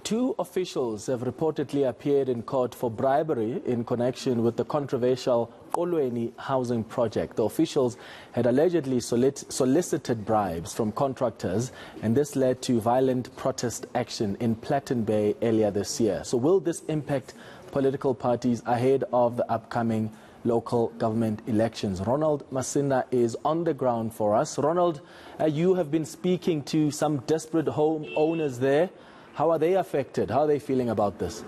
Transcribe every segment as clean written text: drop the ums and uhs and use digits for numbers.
Two officials have reportedly appeared in court for bribery in connection with the controversial Qolweni housing project. The officials had allegedly solicited bribes from contractors, and this led to violent protest action in Platten Bay earlier this year. So will this impact political parties ahead of the upcoming local government elections? Ronald Masinda is on the ground for us. Ronald, you have been speaking to some desperate homeowners there. How are they affected? How are they feeling about this?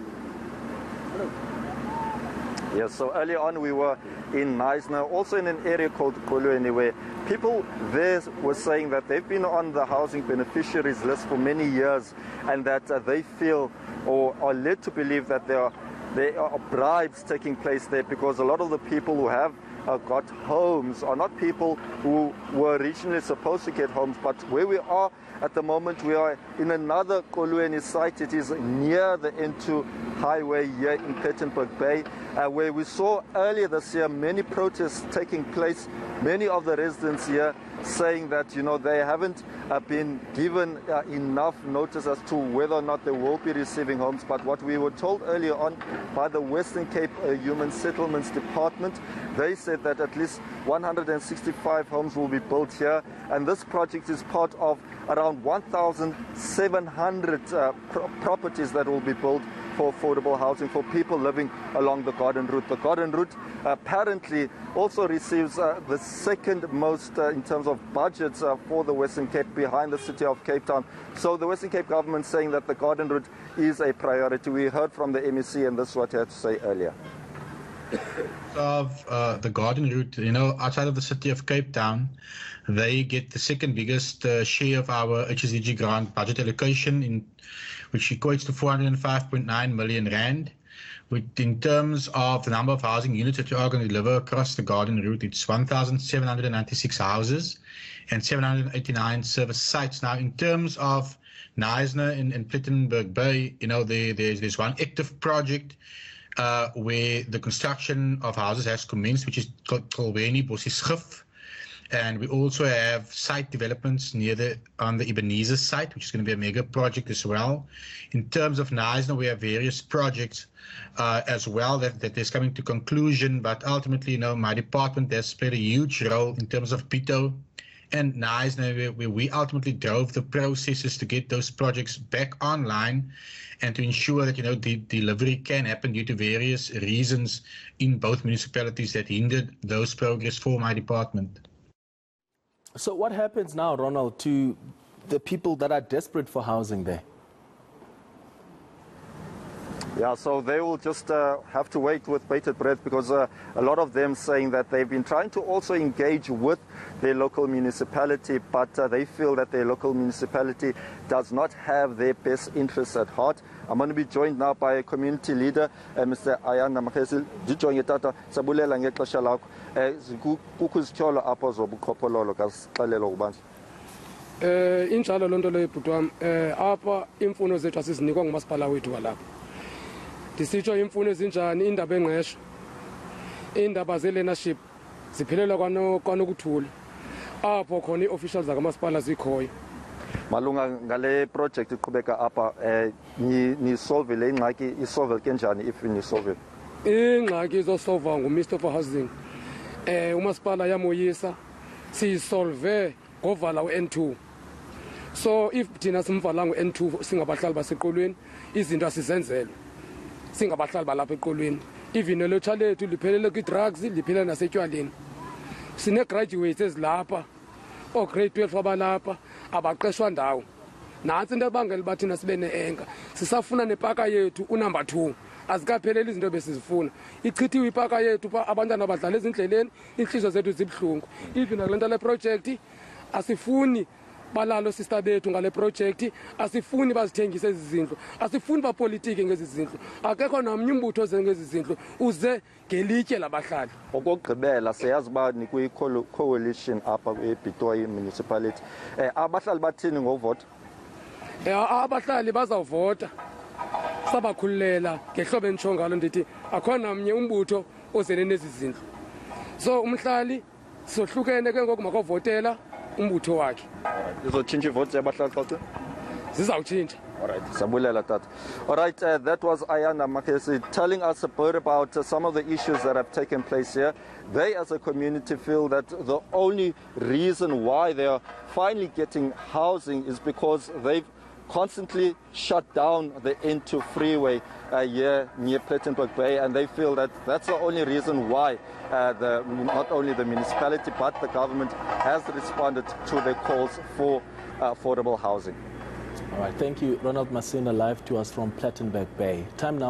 Yes, so earlier on we were in Knysna, also in an area called Qolweni, where people there were saying that they've been on the housing beneficiaries list for many years, and that they feel or are led to believe that there are bribes taking place there, because a lot of the people who have got homes are not people who were originally supposed to get homes. But where we are at the moment, we are in another Qolweni site. It is near the N2 highway here in Plettenberg Bay, where we saw earlier this year many protests taking place. Many of the residents here saying that, you know, they haven't been given enough notice as to whether or not they will be receiving homes. But what we were told earlier on by the Western Cape Human Settlements Department, they said that at least 165 homes will be built here, and this project is part of around 1,700 properties that will be built for affordable housing for people living along the Garden Route. The Garden Route apparently also receives the second most in terms of budgets for the Western Cape, behind the city of Cape Town. So the Western Cape government saying that the Garden Route is a priority. We heard from the MEC, and this is what he had to say earlier. Of the Garden Route, you know, outside of the city of Cape Town, they get the second biggest share of our HSDG grant budget allocation, which equates to 405.9 million rand. In terms of the number of housing units that we are going to deliver across the Garden Route, it's 1,796 houses and 789 service sites. Now, in terms of Knysna and Plettenberg Bay, you know, there's one active project where the construction of houses has commenced, which is called Qolweni Bosieschif. And we also have site developments on the Ebenezer site, which is going to be a mega project as well. In terms of Knysna, we have various projects as well that is coming to conclusion. But ultimately, you know, my department has played a huge role in terms of Pito and Knysna, where we ultimately drove the processes to get those projects back online and to ensure that, you know, the delivery can happen due to various reasons in both municipalities that hindered those progress for my department. So what happens now, Ronald, to the people that are desperate for housing there? Yeah, so they will just have to wait with bated breath, because a lot of them saying that they've been trying to also engage with their local municipality, but they feel that their local municipality does not have their best interests at heart. I'm going to be joined now by a community leader, Mr. Ayana Makhesil. Dijonge tata sabulela ngexesha lakho. Kukuzityholo apho zobukhophololo kasixelelo ubanzi. Injalo lonto leyo bhuti wami, apha imfuno zethu asizinikwa ngumasipala wethu walapha. Ndisitsho imfuno ezinjani, indaba engqesho, indaba ze-learnership ziphelelwa kwanokuthula apho khona ii-officials zakamasipala zikhoyo. Malunga ngale project iqhubeka apha, nisolve le ngxaki, isolve kanjani if nisolve? Ingxaki izosolva nguMinister for Housing. Umasipala yamoyisa siyisolve ngovala u-N2. So if thina simvala ngu-N2 singabahlali baseqolweni, izinto asizenzelwe singabahlali balapha eqolweni. Even nelotsha lethu liphelele kwi-drugs, liphelele nasetywaleni. Sine-graduates ezilapha, grade 12 abalapha, abaqeshwa ndawo. Nantsi into ebangela uba thina sibe ne-eNCA. Sisafuna nepaka yethu unumber 2. Azikapheleli izinto besizifuna. Ichithiwe ipaka yethu uba abantwana badlala ezindleleni, inhliziyo zethu zibuhlungu. Even ngale nto le projekti asifuni balalo sister bethu ngale project, asifuni bazithengise ezi zindlu, asifuni bapolitiki ngezi zindlu. Akekho namnye umbutho oze ngezi zindlu uze ngelitye labahlali. Okugqibela siyazi uba nikwi-coalition apha ePitoli municipality. Abahlali bathini ngovota? Abahlali bazawuvota. Sabakhululela ngehlobo enditsho ngalo ndithi akho namnye umbutho ozene nezi zindlu. So umhlali sohlukene ke ngoku makovotela umbutho wakhe. Izotshintsha ivoti yabahlali xa? Zizawutshintsha. All right, Sabulela Tat. All right, that was Ayana Makesi telling us a bit about some of the issues that have taken place here. They, as a community, feel that the only reason why they are finally getting housing is because they've constantly shut down the N2 freeway here near Plettenberg Bay, and they feel that that's the only reason why not only the municipality but the government has responded to their calls for affordable housing. All right, thank you, Ronald Masinda, live to us from Plettenberg Bay. Time now.